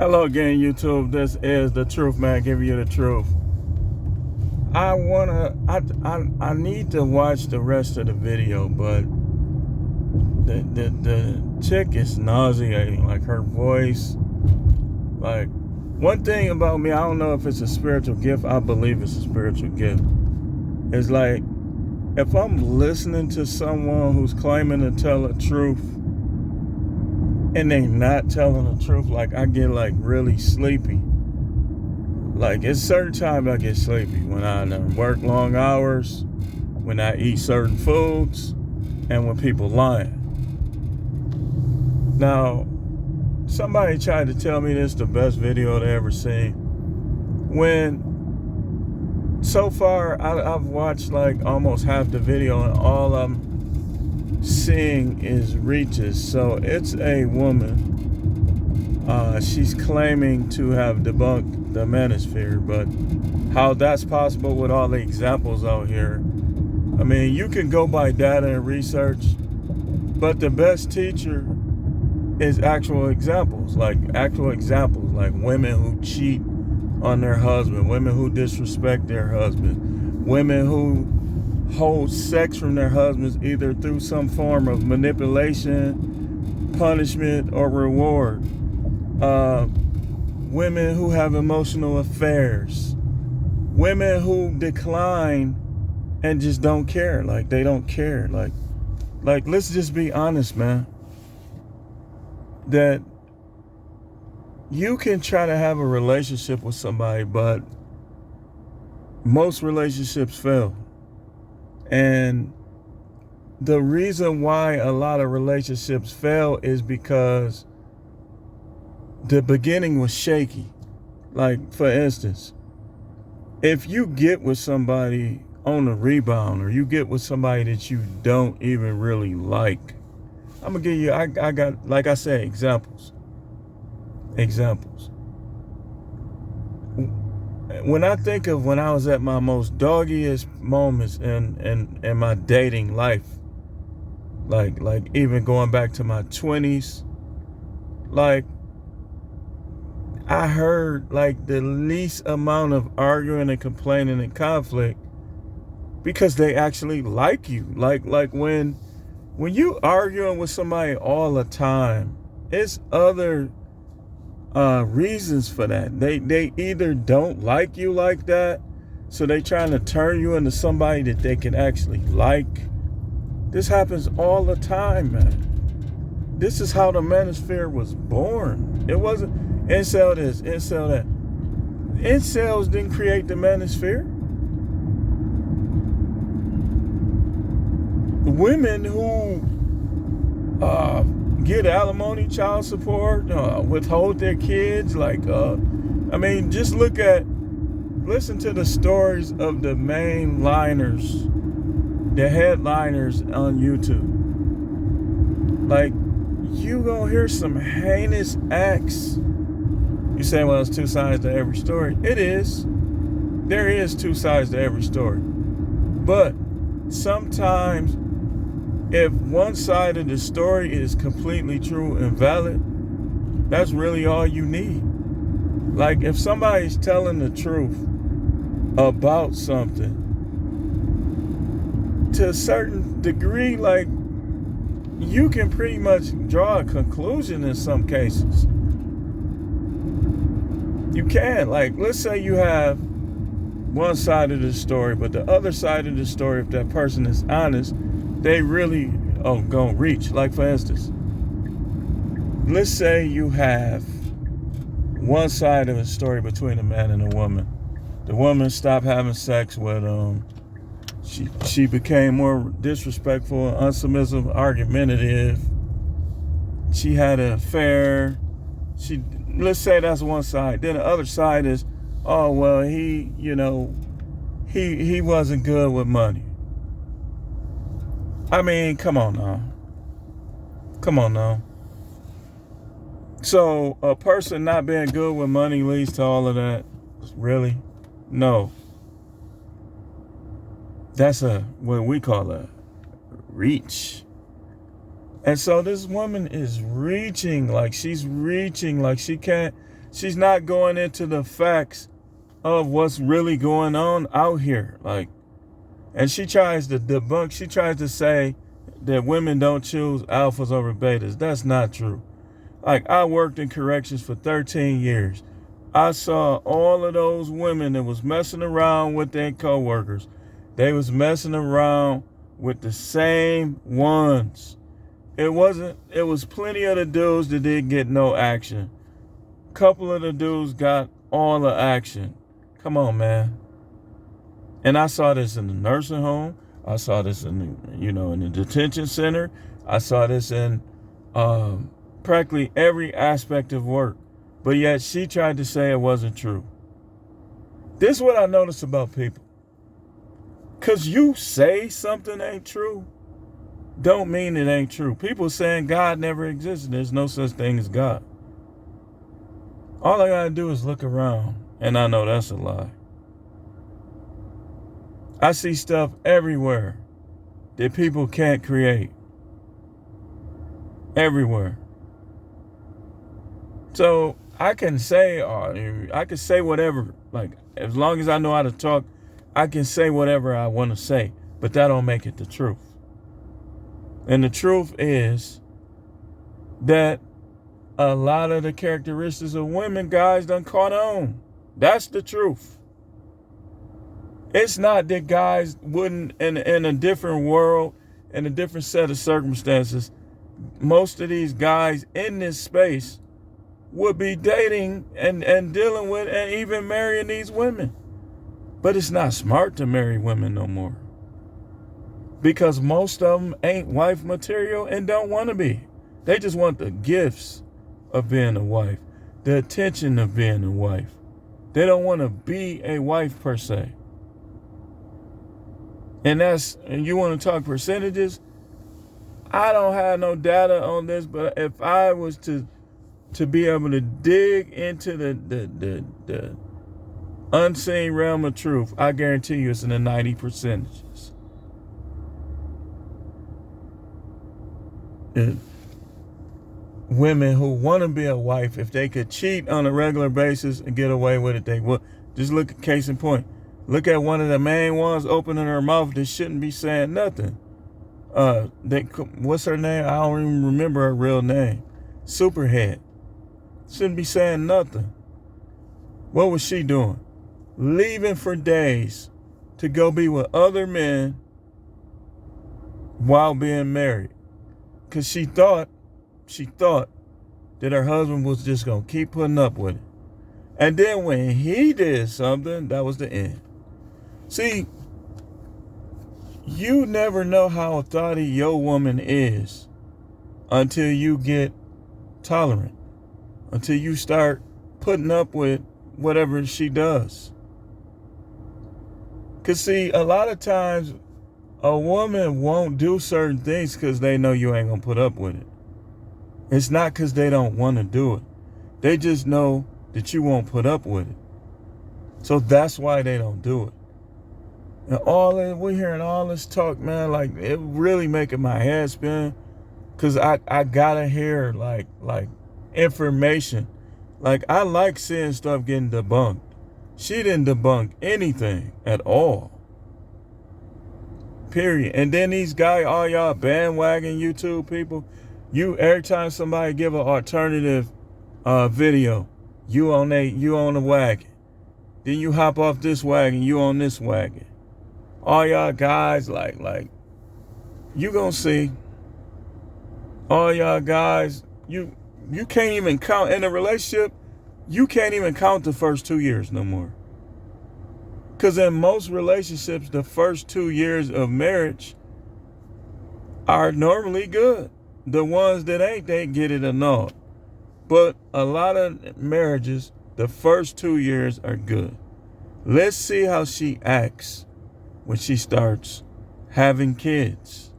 Hello again, YouTube. This is the truth, man. Giving you the truth. I need to watch the rest of the video, but the chick is nauseating. Like her voice. Like one thing about me, I don't know if it's a spiritual gift. I believe it's a spiritual gift. It's like if I'm listening to someone who's claiming to tell the truth, and they not telling the truth, like I get like really sleepy. Like it's certain times I get sleepy when I work long hours, when I eat certain foods, and when people lying. Now, somebody tried to tell me this is the best video they ever seen. When so far I've watched like almost half the video, and all I'm seeing is reaches. So it's a woman. She's claiming to have debunked the manosphere, but how that's possible with all the examples out here. I mean, you can go by data and research, but the best teacher is actual examples, like women who cheat on their husband, women who disrespect their husband, women who hold sex from their husbands either through some form of manipulation, punishment, or reward. Women who have emotional affairs. Women who decline and just don't care. Like they don't care. Like let's just be honest, man. That you can try to have a relationship with somebody, but most relationships fail. And the reason why a lot of relationships fail is because the beginning was shaky. Like, for instance, if you get with somebody on a rebound, or you get with somebody that you don't even really like, I'm gonna give you, I got, like I said, examples. When I think of when I was at my most doggiest moments in my dating life, like even going back to my 20s, like I heard like the least amount of arguing and complaining and conflict because they actually like you. Like when you arguing with somebody all the time, it's other reasons for that. They either don't like you like that, so they trying to turn you into somebody that they can actually like. This happens all the time, man. This is how the manosphere was born. It wasn't incel this, incel that. Incels didn't create the manosphere. Women who get alimony, child support, withhold their kids, I mean, just listen to the stories of the main liners, the headliners on YouTube. Like, you gonna hear some heinous acts. You say, well, it's two sides to every story. It is. There is two sides to every story. But sometimes, if one side of the story is completely true and valid, that's really all you need. Like if somebody's telling the truth about something, to a certain degree, like you can pretty much draw a conclusion in some cases. You can. Like, let's say you have one side of the story, but the other side of the story, if that person is honest, they really gonna reach. Like, for instance, let's say you have one side of a story between a man and a woman. The woman stopped having sex with him. She became more disrespectful, unsubmissive, argumentative. She had an affair. Let's say that's one side. Then the other side is, oh well, he wasn't good with money. I mean, come on now. So a person not being good with money leads to all of that? Really? No. That's what we call a reach. And so this woman is reaching, like she can't, She's not going into the facts of what's really going on out here. Like, and she tries to debunk, she tries to say that women don't choose alphas over betas. That's not true. Like, I worked in corrections for 13 years. I saw all of those women that was messing around with their coworkers. They was messing around with the same ones. It was plenty of the dudes that didn't get no action. Couple of the dudes got all the action. Come on, man. And I saw this in the nursing home. I saw this in the detention center. I saw this in practically every aspect of work. But yet she tried to say it wasn't true. This is what I notice about people. Because you say something ain't true, don't mean it ain't true. People saying God never existed. There's no such thing as God. All I got to do is look around, and I know that's a lie. I see stuff everywhere that people can't create. Everywhere. So I can say whatever. Like, as long as I know how to talk, I can say whatever I want to say. But that don't make it the truth. And the truth is that a lot of the characteristics of women, guys done caught on. That's the truth. It's not that guys wouldn't, in a different world, in a different set of circumstances, most of these guys in this space would be dating and dealing with and even marrying these women. But it's not smart to marry women no more. Because most of them ain't wife material and don't want to be. They just want the gifts of being a wife, the attention of being a wife. They don't want to be a wife per se. And you want to talk percentages? I don't have no data on this, but if I was to be able to dig into the unseen realm of truth, I guarantee you it's in the 90%. Women who want to be a wife, if they could cheat on a regular basis and get away with it, they would. Just look at case in point. Look at one of the main ones opening her mouth that shouldn't be saying nothing. What's her name? I don't even remember her real name. Superhead. Shouldn't be saying nothing. What was she doing? Leaving for days to go be with other men while being married. Because she thought that her husband was just going to keep putting up with it. And then when he did something, that was the end. See, you never know how authority your woman is until you get tolerant, until you start putting up with whatever she does. Because see, a lot of times a woman won't do certain things because they know you ain't going to put up with it. It's not because they don't want to do it. They just know that you won't put up with it. So that's why they don't do it. And we're hearing all this talk, man, like it really making my head spin. Cause I gotta hear like information. Like I like seeing stuff getting debunked. She didn't debunk anything at all. Period. And then these guys, all y'all bandwagon YouTube people, every time somebody give an alternative video, you on the wagon. Then you hop off this wagon, you on this wagon. All y'all guys, like, you gonna see. All y'all guys, you can't even count in a relationship. You can't even count the first 2 years no more. Because in most relationships, the first 2 years of marriage are normally good. The ones that ain't, they get it annulled. But a lot of marriages, the first 2 years are good. Let's see how she acts when she starts having kids.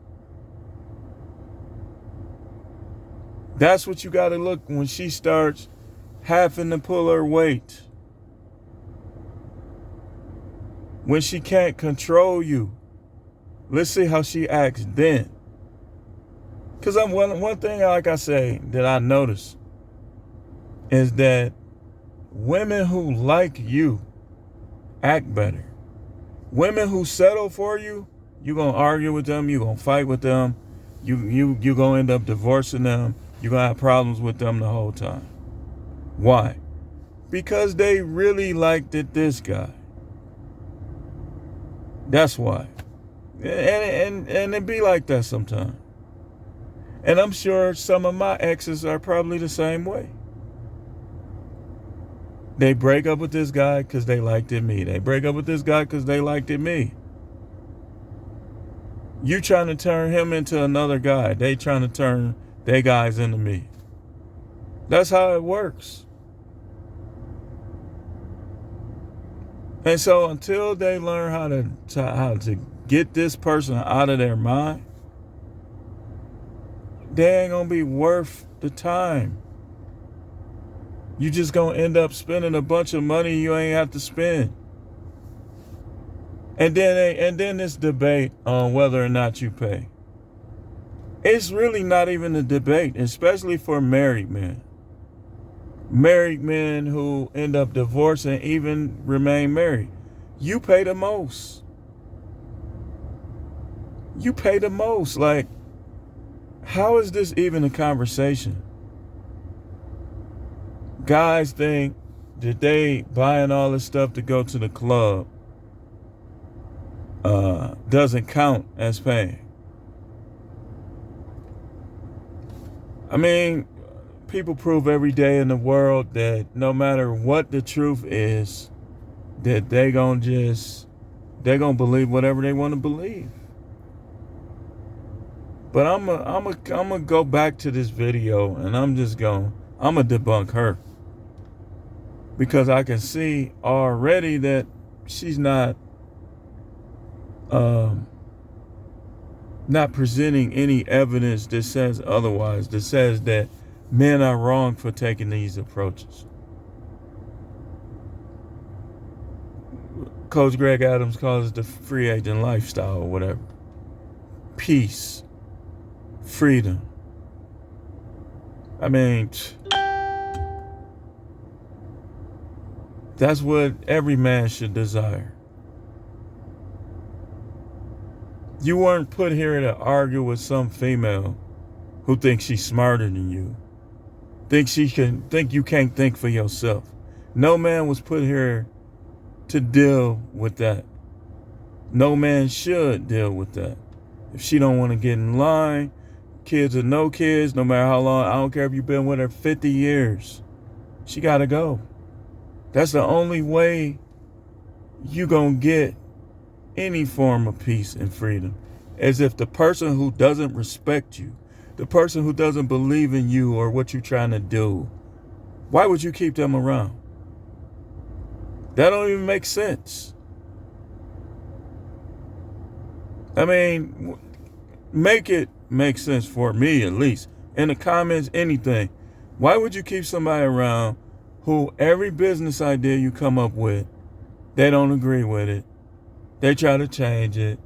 That's what you got to look when she starts having to pull her weight. When she can't control you. Let's see how she acts then. Because one thing, like I say, that I notice is that women who like you act better. Women who settle for you, you're going to argue with them, you're going to fight with them, you're going to end up divorcing them, you're going to have problems with them the whole time. Why? Because they really liked this guy. That's why. And it be like that sometimes. And I'm sure some of my exes are probably the same way. They break up with this guy because they liked it me. They break up with this guy because they liked it me. You trying to turn him into another guy. They trying to turn their guys into me. That's how it works. And so until they learn how to get this person out of their mind, they ain't gonna be worth the time. You just gonna end up spending a bunch of money you ain't have to spend. And then this debate on whether or not you pay. It's really not even a debate, especially for married men. Married men who end up divorcing, even remain married. You pay the most. You pay the most. Like, how is this even a conversation? Guys think that they buying all this stuff to go to the club doesn't count as paying. I mean, people prove every day in the world that no matter what the truth is, that they're gonna believe whatever they want to believe. But I'm gonna go back to this video and I'm gonna debunk her. Because I can see already that she's not presenting any evidence that says otherwise, that says that men are wrong for taking these approaches. Coach Greg Adams calls it the free agent lifestyle or whatever. Peace. Freedom. I mean, that's what every man should desire. You weren't put here to argue with some female who thinks she's smarter than you. Think you can't think for yourself. No man was put here to deal with that. No man should deal with that. If she don't want to get in line, kids or no kids, no matter how long, I don't care if you've been with her 50 years, she got to go. That's the only way you gonna get any form of peace and freedom, as if the person who doesn't respect you, the person who doesn't believe in you or what you're trying to do, why would you keep them around? That don't even make sense. I mean, make it make sense for me, at least. In the comments, anything. Why would you keep somebody around who every business idea you come up with, they don't agree with it? They try to change it.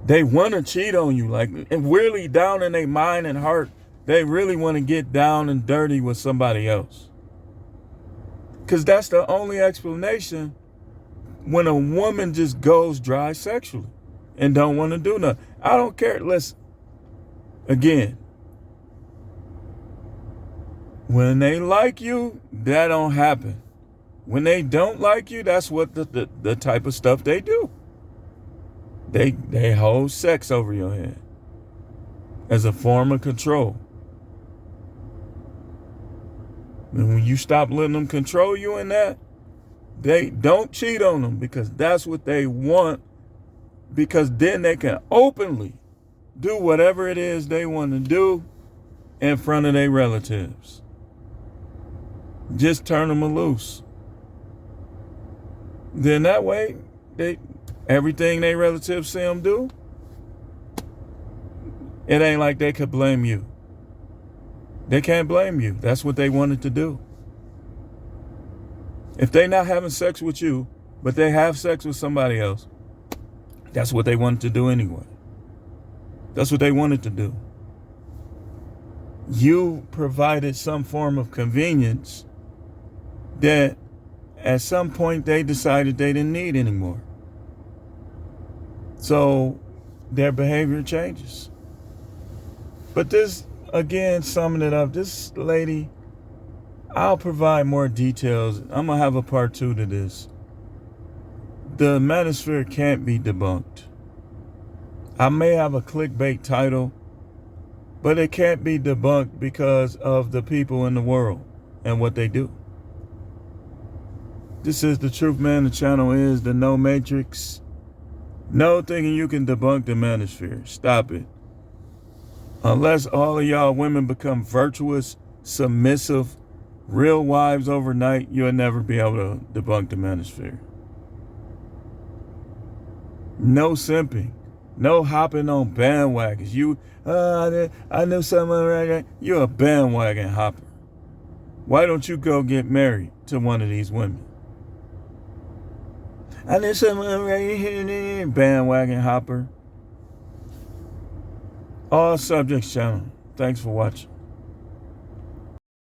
They want to cheat on you, like, and really down in their mind and heart, they really want to get down and dirty with somebody else. Because that's the only explanation when a woman just goes dry sexually and don't want to do nothing. I don't care. Listen, again, when they like you, that don't happen. When they don't like you, that's what the type of stuff they do. They hold sex over your head as a form of control. And when you stop letting them control you in that, they don't cheat on them, because that's what they want, because then they can openly do whatever it is they want to do in front of their relatives. Just turn them loose. Then that way, everything they relatives see them do, it ain't like they could blame you. They can't blame you. That's what they wanted to do. If they not having sex with you, but they have sex with somebody else, that's what they wanted to do anyway. That's what they wanted to do. You provided some form of convenience that at some point they decided they didn't need anymore. So their behavior changes. But this, again, summing it up, this lady, I'll provide more details. I'm going to have a part 2 to this. The manosphere can't be debunked. I may have a clickbait title, but it can't be debunked because of the people in the world and what they do. This is The Truth Man. The channel is the No Matrix. No thinking you can debunk the manosphere. Stop it. Unless all of y'all women become virtuous, submissive, real wives overnight, you'll never be able to debunk the manosphere. No simping. No hopping on bandwagons. I know someone right there. You're a bandwagon hopper. Why don't you go get married to one of these women? I know someone right here. Bandwagon hopper. All Subjects channel. Thanks for watching.